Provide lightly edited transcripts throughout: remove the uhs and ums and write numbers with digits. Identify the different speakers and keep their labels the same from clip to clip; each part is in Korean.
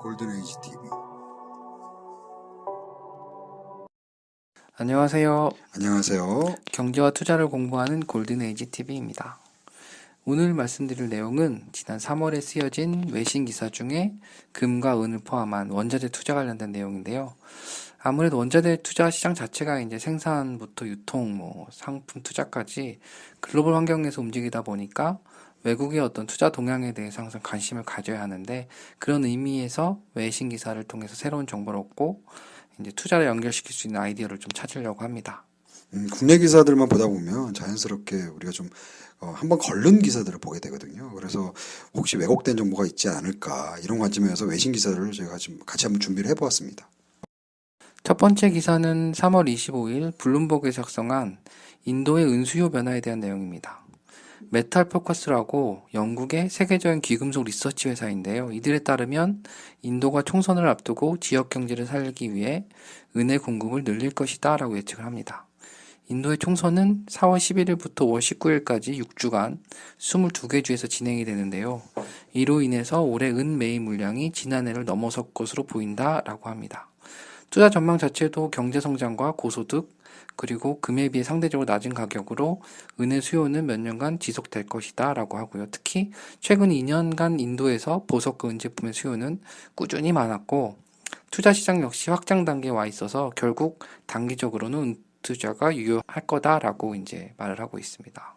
Speaker 1: 골든에이지 TV.
Speaker 2: 안녕하세요.
Speaker 1: 안녕하세요.
Speaker 2: 경제와 투자를 공부하는 골든에이지 TV입니다. 오늘 말씀드릴 내용은 지난 3월에 쓰여진 외신 기사 중에 금과 은을 포함한 원자재 투자 관련된 내용인데요. 아무래도 원자재 투자 시장 자체가 이제 생산부터 유통, 상품 투자까지 글로벌 환경에서 움직이다 보니까 외국의 어떤 투자 동향에 대해서 항상 관심을 가져야 하는데, 그런 의미에서 외신 기사를 통해서 새로운 정보를 얻고 이제 투자를 연결시킬 수 있는 아이디어를 좀 찾으려고 합니다.
Speaker 1: 국내 기사들만 보다 보면 자연스럽게 우리가 좀 한번 걸른 기사들을 보게 되거든요. 그래서 혹시 왜곡된 정보가 있지 않을까 이런 관점에서 외신 기사를 저희가 지금 같이 한번 준비를 해보았습니다.
Speaker 2: 첫 번째 기사는 3월 25일 블룸버그에 작성한 인도의 은수요 변화에 대한 내용입니다. 메탈 포커스라고 영국의 세계적인 귀금속 리서치 회사인데요. 이들에 따르면 인도가 총선을 앞두고 지역 경제를 살리기 위해 은의 공급을 늘릴 것이다 라고 예측을 합니다. 인도의 총선은 4월 11일부터 5월 19일까지 6주간 22개 주에서 진행이 되는데요. 이로 인해서 올해 은 매입 물량이 지난해를 넘어설 것으로 보인다 라고 합니다. 투자 전망 자체도 경제 성장과 고소득, 그리고 금에 비해 상대적으로 낮은 가격으로 은의 수요는 몇 년간 지속될 것이다 라고 하고요. 특히 최근 2년간 인도에서 보석그 은 제품의 수요는 꾸준히 많았고, 투자 시장 역시 확장 단계에 와 있어서 결국 단기적으로는 은 투자가 유효할 거다라고 이제 말을 하고 있습니다.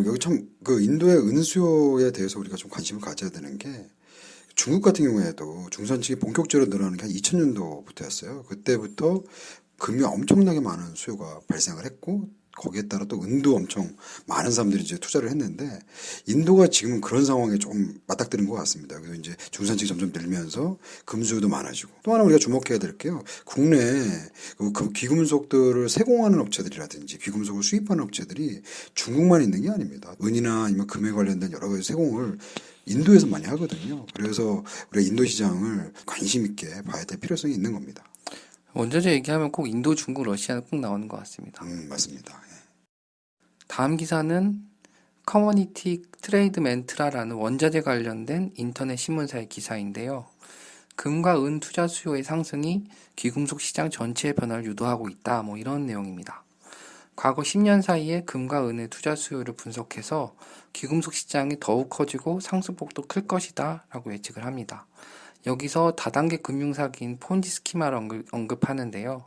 Speaker 1: 여기 참 그 인도의 은수요에 대해서 우리가 좀 관심을 가져야 되는 게, 중국 같은 경우에도 중산층이 본격적으로 늘어나는 게 한 2000년도부터였어요. 그때부터 금이 엄청나게 많은 수요가 발생을 했고, 거기에 따라 또 은도 엄청 많은 사람들이 이제 투자를 했는데, 인도가 지금은 그런 상황에 좀 맞닥뜨린 것 같습니다. 그래서 이제 중산층이 점점 늘면서 금 수요도 많아지고, 또 하나 우리가 주목해야 될 게요. 국내에 그 귀금속들을 세공하는 업체들이라든지 귀금속을 수입하는 업체들이 중국만 있는 게 아닙니다. 은이나 아니면 금에 관련된 여러 가지 세공을 인도에서 많이 하거든요. 그래서 우리가 인도 시장을 관심 있게 봐야 될 필요성이 있는 겁니다.
Speaker 2: 원자재 얘기하면 꼭 인도, 중국, 러시아는 꼭 나오는 것 같습니다.
Speaker 1: 맞습니다.
Speaker 2: 다음 기사는 커머니티 트레이드멘트라라는 원자재 관련된 인터넷 신문사의 기사인데요. 금과 은 투자 수요의 상승이 귀금속 시장 전체의 변화를 유도하고 있다. 이런 내용입니다. 과거 10년 사이에 금과 은의 투자 수요를 분석해서 귀금속 시장이 더욱 커지고 상승폭도 클 것이다 라고 예측을 합니다. 여기서 다단계 금융사기인 폰지 스키마를 언급하는데요.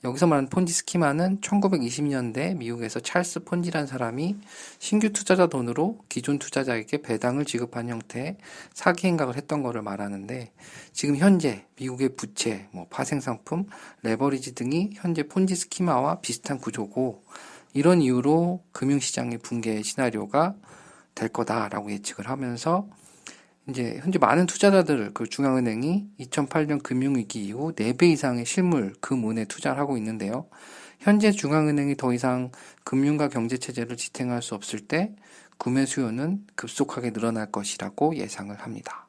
Speaker 2: 여기서 말하는 폰지 스키마는 1920년대 미국에서 찰스 폰지라는 사람이 신규 투자자 돈으로 기존 투자자에게 배당을 지급한 형태의 사기 행각을 했던 것을 말하는데, 지금 현재 미국의 부채, 파생상품, 레버리지 등이 현재 폰지 스키마와 비슷한 구조고, 이런 이유로 금융시장의 붕괴 시나리오가 될 거다라고 예측을 하면서, 이제 현재 많은 투자자들, 그 중앙은행이 2008년 금융위기 이후 4배 이상의 실물, 금, 은에 투자를 하고 있는데요. 현재 중앙은행이 더 이상 금융과 경제체제를 지탱할 수 없을 때 구매 수요는 급속하게 늘어날 것이라고 예상을 합니다.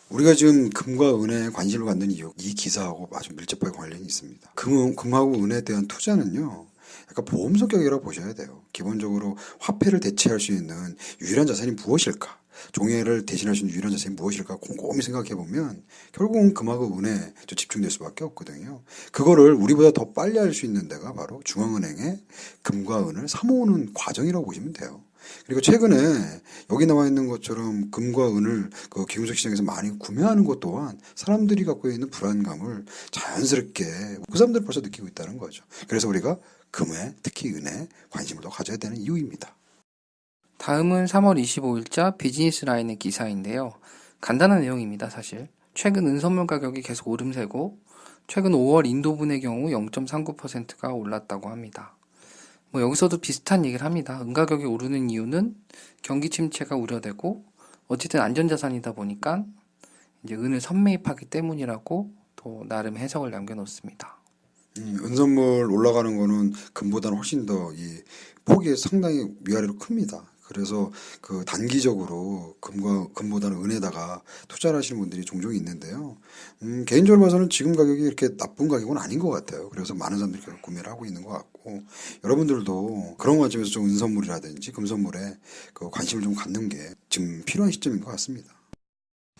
Speaker 1: 우리가 지금 금과 은에 관심을 갖는 이유, 이 기사하고 아주 밀접하게 관련이 있습니다. 금하고 은에 대한 투자는요, 약간 보험 성격이라고 보셔야 돼요. 기본적으로 화폐를 대체할 수 있는 유일한 자산이 무엇일까? 종이를 대신할 수 있는 유일한 자산이 무엇일까? 곰곰이 생각해 보면 결국은 금하고 은에 집중될 수밖에 없거든요. 그거를 우리보다 더 빨리 할 수 있는 데가 바로 중앙은행의 금과 은을 사모으는 과정이라고 보시면 돼요. 그리고 최근에 여기 나와 있는 것처럼 금과 은을 그 귀금속 시장에서 많이 구매하는 것 또한 사람들이 갖고 있는 불안감을 자연스럽게 그 사람들이 벌써 느끼고 있다는 거죠. 그래서 우리가 금에, 특히 은에 관심을 더 가져야 되는 이유입니다.
Speaker 2: 다음은 3월 25일자 비즈니스 라인의 기사인데요. 간단한 내용입니다, 사실. 최근 은 선물 가격이 계속 오름세고, 최근 5월 인도분의 경우 0.39%가 올랐다고 합니다. 여기서도 비슷한 얘기를 합니다. 은 가격이 오르는 이유는 경기 침체가 우려되고, 어쨌든 안전자산이다 보니까 이제 은을 선매입하기 때문이라고 또 나름 해석을 남겨놓습니다.
Speaker 1: 은선물 올라가는 거는 금보다는 훨씬 더 이 폭이 상당히 위아래로 큽니다. 그래서 그 단기적으로 금보다는 은에다가 투자를 하시는 분들이 종종 있는데요. 개인적으로 봐서는 지금 가격이 이렇게 나쁜 가격은 아닌 것 같아요. 그래서 많은 사람들이 계속 구매를 하고 있는 것 같고, 여러분들도 그런 관점에서 좀 은선물이라든지 금선물에 그 관심을 좀 갖는 게 지금 필요한 시점인 것 같습니다.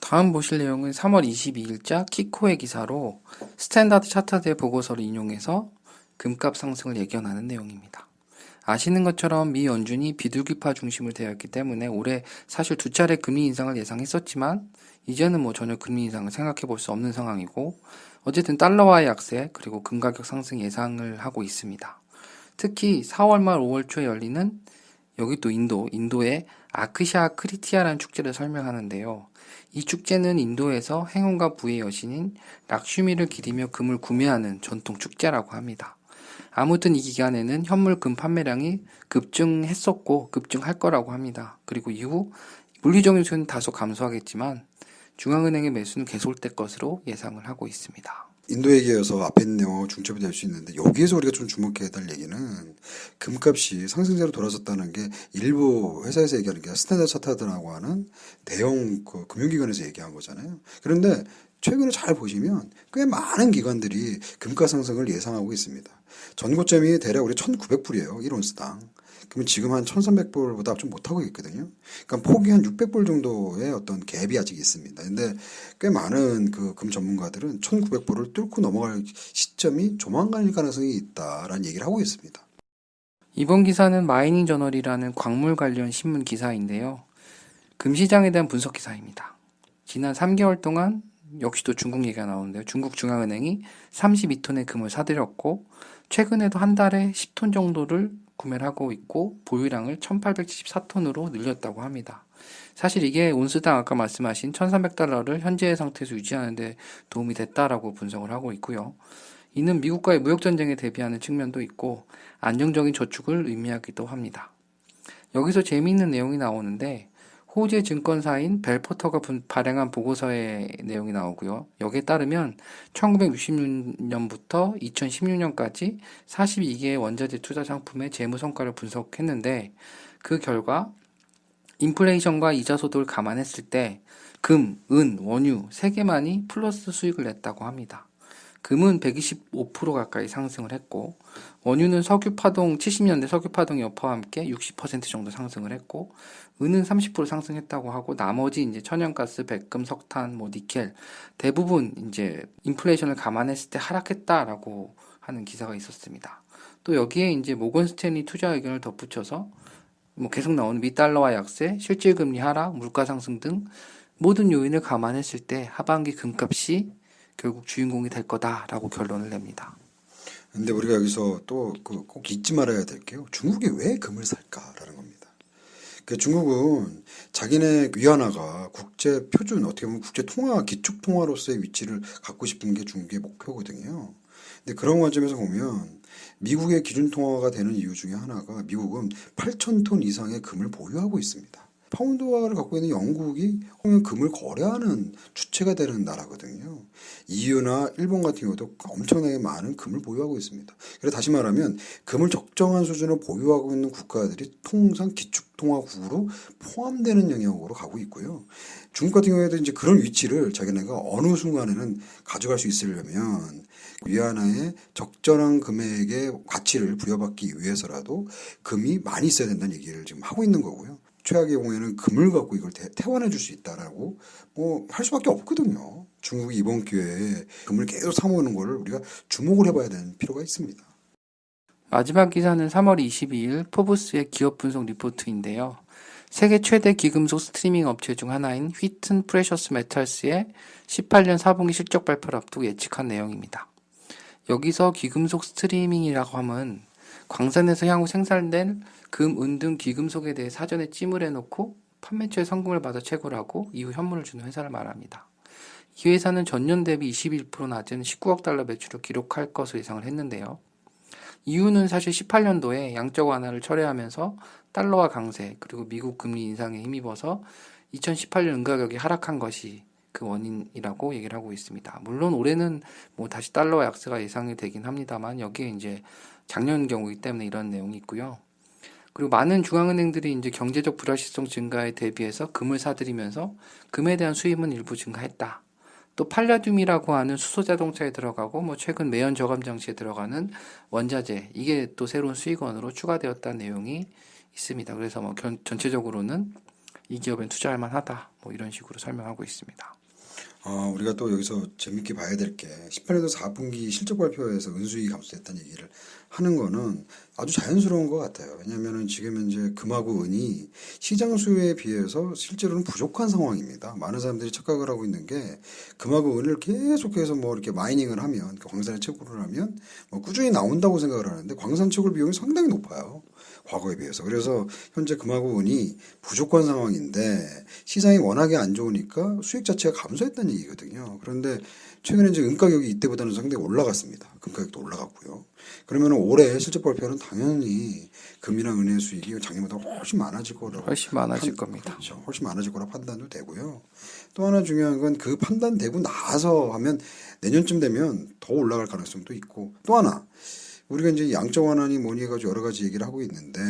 Speaker 2: 다음 보실 내용은 3월 22일자 키코의 기사로 스탠다드 차터드의 보고서를 인용해서 금값 상승을 예견하는 내용입니다. 아시는 것처럼 미 연준이 비둘기파 중심으로 되어 있기 때문에 올해 사실 두 차례 금리 인상을 예상했었지만 이제는 전혀 금리 인상을 생각해 볼 수 없는 상황이고 어쨌든 달러화의 약세 그리고 금 가격 상승 예상을 하고 있습니다. 특히 4월 말 5월 초에 열리는 여기 또 인도의 아크샤 크리티아라는 축제를 설명하는데요. 이 축제는 인도에서 행운과 부의 여신인 락슈미를 기리며 금을 구매하는 전통 축제라고 합니다. 아무튼 이 기간에는 현물 금 판매량이 급증했었고 급증할 거라고 합니다. 그리고 이후 물리적인 수는 다소 감소하겠지만 중앙은행의 매수는 계속될 것으로 예상을 하고 있습니다.
Speaker 1: 인도 얘기여서 앞에 있는 내용하고 중첩이 될 수 있는데 여기에서 우리가 좀 주목해야 될 얘기는 금값이 상승세로 돌아섰다는 게 일부 회사에서 얘기하는 게 스탠다드 차타드라고 하는 대형 그 금융기관에서 얘기한 거잖아요. 그런데 최근에 잘 보시면 꽤 많은 기관들이 금가 상승을 예상하고 있습니다. 전고점이 대략 우리 1,900불이에요. 1온스당. 그러면 지금 한 1,300불보다 좀 못하고 있거든요. 그러니까 폭이 한 600불 정도의 어떤 갭이 아직 있습니다. 근데 꽤 많은 그 금 전문가들은 1,900불을 뚫고 넘어갈 시점이 조만간일 가능성이 있다라는 얘기를 하고 있습니다.
Speaker 2: 이번 기사는 마이닝 저널이라는 광물 관련 신문 기사인데요. 금시장에 대한 분석 기사입니다. 지난 3개월 동안 역시도 중국 얘기가 나오는데요. 중국 중앙은행이 32톤의 금을 사들였고 최근에도 한 달에 10톤 정도를 구매를 하고 있고 보유량을 1874톤으로 늘렸다고 합니다. 사실 이게 온스당 아까 말씀하신 1300달러를 현재의 상태에서 유지하는 데 도움이 됐다라고 분석을 하고 있고요. 이는 미국과의 무역전쟁에 대비하는 측면도 있고 안정적인 저축을 의미하기도 합니다. 여기서 재미있는 내용이 나오는데 호주의 증권사인 벨포터가 발행한 보고서의 내용이 나오고요. 여기에 따르면 1960년부터 2016년까지 42개의 원자재 투자 상품의 재무 성과를 분석했는데 그 결과 인플레이션과 이자 소득을 감안했을 때 금, 은, 원유 3개만이 플러스 수익을 냈다고 합니다. 금은 125% 가까이 상승을 했고 원유는 70년대 석유 파동 여파와 함께 60% 정도 상승을 했고 은은 30% 상승했다고 하고 나머지 이제 천연가스, 백금, 석탄, 니켈 대부분 이제 인플레이션을 감안했을 때 하락했다라고 하는 기사가 있었습니다. 또 여기에 이제 모건 스탠리 투자 의견을 덧붙여서 계속 나오는 미달러화 약세, 실질금리 하락, 물가 상승 등 모든 요인을 감안했을 때 하반기 금값이 결국 주인공이 될 거다라고 결론을 냅니다.
Speaker 1: 근데 우리가 여기서 또 꼭 잊지 말아야 될 게요. 중국이 왜 금을 살까라는 겁니다. 그 중국은 자기네 위안화가 국제 표준, 어떻게 보면 국제 통화, 기축 통화로서의 위치를 갖고 싶은 게 중국의 목표거든요. 근데 그런 관점에서 보면 미국의 기준 통화가 되는 이유 중에 하나가 미국은 8,000톤 이상의 금을 보유하고 있습니다. 파운드화를 갖고 있는 영국이 금을 거래하는 주체가 되는 나라거든요. EU나 일본 같은 경우도 엄청나게 많은 금을 보유하고 있습니다. 그래서 다시 말하면 금을 적정한 수준으로 보유하고 있는 국가들이 통상 기축통화국으로 포함되는 영역으로 가고 있고요. 중국 같은 경우에도 이제 그런 위치를 자기네가 어느 순간에는 가져갈 수 있으려면 위안화의 적절한 금액의 가치를 부여받기 위해서라도 금이 많이 있어야 된다는 얘기를 지금 하고 있는 거고요. 최악의 경우에는 금을 갖고 이걸 태환해 줄 수 있다라고 할 수밖에 없거든요. 중국이 이번 기회에 금을 계속 사모으는 거를 우리가 주목을 해봐야 되는 필요가 있습니다.
Speaker 2: 마지막 기사는 3월 22일 포브스의 기업 분석 리포트인데요. 세계 최대 기금속 스트리밍 업체 중 하나인 휘튼 프레셔스 메탈스의 18년 4분기 실적 발표를 앞두고 예측한 내용입니다. 여기서 기금속 스트리밍이라고 하면 광산에서 향후 생산된 금, 은 등 기금속에 대해 사전에 찜을 해놓고 판매처의 성금을 받아 채굴 하고 이후 현물을 주는 회사를 말합니다. 이 회사는 전년 대비 21% 낮은 19억 달러 매출을 기록할 것으로 예상을 했는데요. 이유는 사실 18년도에 양적 완화를 철회하면서 달러화 강세 그리고 미국 금리 인상에 힘입어서 2018년 은가격이 하락한 것이 그 원인이라고 얘기를 하고 있습니다. 물론 올해는 다시 달러화 약세가 예상이 되긴 합니다만 여기에 이제 작년 경우이기 때문에 이런 내용이 있고요. 그리고 많은 중앙은행들이 이제 경제적 불확실성 증가에 대비해서 금을 사들이면서 금에 대한 수입은 일부 증가했다. 또 팔라듐이라고 하는 수소자동차에 들어가고 최근 매연 저감 장치에 들어가는 원자재 이게 또 새로운 수익원으로 추가되었다는 내용이 있습니다. 그래서 전체적으로는 이 기업엔 투자할 만하다. 뭐 이런 식으로 설명하고 있습니다.
Speaker 1: 우리가 또 여기서 재밌게 봐야 될 게 18년도 4분기 실적 발표에서 은수익이 감소됐다는 얘기를 하는 거는 아주 자연스러운 것 같아요. 왜냐하면 지금 현재 금하고 은이 시장 수요에 비해서 실제로는 부족한 상황입니다. 많은 사람들이 착각을 하고 있는 게 금하고 은을 계속해서 뭐 이렇게 마이닝을 하면 광산에 채굴을 하면 뭐 꾸준히 나온다고 생각을 하는데 광산 채굴 비용이 상당히 높아요. 과거에 비해서. 그래서 현재 금하고 은이 부족한 상황인데 시장이 워낙에 안 좋으니까 수익 자체가 감소했다는 얘기거든요. 그런데 최근에 이제 은 가격이 이때보다는 상당히 올라갔습니다. 금 가격도 올라갔고요. 그러면 올해 실적 발표는 당연히 금이나 은의 수익이 작년보다 훨씬 많아질 거라고
Speaker 2: 훨씬 많아질 겁니다.
Speaker 1: 그렇죠. 훨씬 많아질 거라 판단도 되고요. 또 하나 중요한 건 그 판단되고 나서 하면 내년쯤 되면 더 올라갈 가능성도 있고 또 하나 우리가 이제 양적 완화니 뭐니 해가지고 여러 가지 얘기를 하고 있는데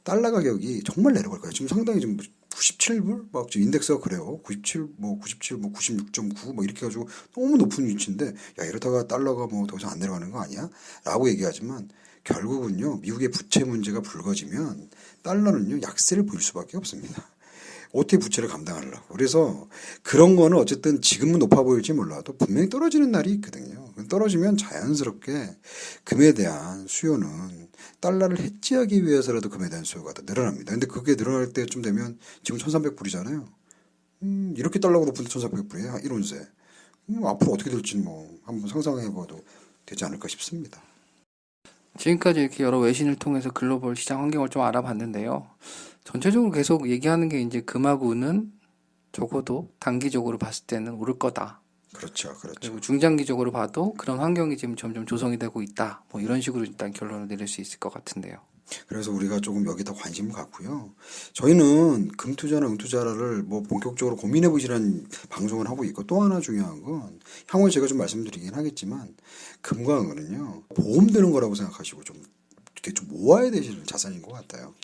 Speaker 1: 달러 가격이 정말 내려갈 거예요. 지금 상당히 지금 97불 막 지금 인덱스가 그래요. 97 뭐 97 뭐 96.9 뭐 이렇게 해가지고 너무 높은 위치인데 야 이러다가 달러가 뭐 더 이상 안 내려가는 거 아니야? 라고 얘기하지만 결국은요 미국의 부채 문제가 불거지면 달러는요 약세를 보일 수밖에 없습니다. 어떻게 부채를 감당하려고. 그래서 그런 거는 어쨌든 지금은 높아 보일지 몰라도 분명히 떨어지는 날이 있거든요. 떨어지면 자연스럽게 금에 대한 수요는 달러를 해지하기 위해서라도 금에 대한 수요가 더 늘어납니다. 근데 그게 늘어날 때쯤 되면 지금 1300불이잖아요. 이렇게 달러가 높은데 1300불이에요. 1온세. 앞으로 어떻게 될지는 뭐 한번 상상해봐도 되지 않을까 싶습니다.
Speaker 2: 지금까지 이렇게 여러 외신을 통해서 글로벌 시장 환경을 좀 알아봤는데요. 전체적으로 계속 얘기하는 게 이제 금하고 은은 적어도 단기적으로 봤을 때는 오를 거다.
Speaker 1: 그렇죠. 그렇죠.
Speaker 2: 그리고 중장기적으로 봐도 그런 환경이 지금 점점 조성이 되고 있다. 뭐 이런 식으로 일단 결론을 내릴 수 있을 것 같은데요.
Speaker 1: 그래서 우리가 조금 여기다 관심을 갖고요. 저희는 금투자나 은투자를 뭐 본격적으로 고민해 보시라는 방송을 하고 있고 또 하나 중요한 건 향후에 제가 좀 말씀드리긴 하겠지만 금과 은은요 보험되는 거라고 생각하시고 좀 이렇게 좀 모아야 되시는 자산인 것 같아요.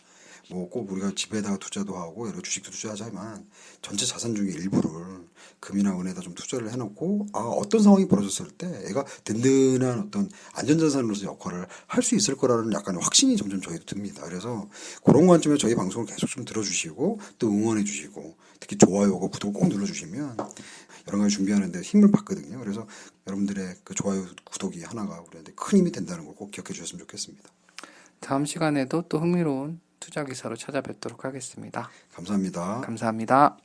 Speaker 1: 뭐 꼭 우리가 집에다가 투자도 하고 여러 주식도 투자하지만 전체 자산 중에 일부를 금이나 은에다 좀 투자를 해놓고 어떤 상황이 벌어졌을 때 얘가 든든한 어떤 안전자산으로서 역할을 할 수 있을 거라는 약간의 확신이 점점 저희도 듭니다. 그래서 그런 관점에 저희 방송을 계속 좀 들어주시고 또 응원해 주시고 특히 좋아요고 구독 꼭 눌러주시면 여러 가지 준비하는데 힘을 받거든요. 그래서 여러분들의 그 좋아요 구독이 하나가 우리한테 큰 힘이 된다는 걸 꼭 기억해 주셨으면 좋겠습니다.
Speaker 2: 다음 시간에도 또 흥미로운 투자 기사로 찾아뵙도록 하겠습니다.
Speaker 1: 감사합니다.
Speaker 2: 감사합니다.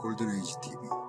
Speaker 1: 골든에이지 TV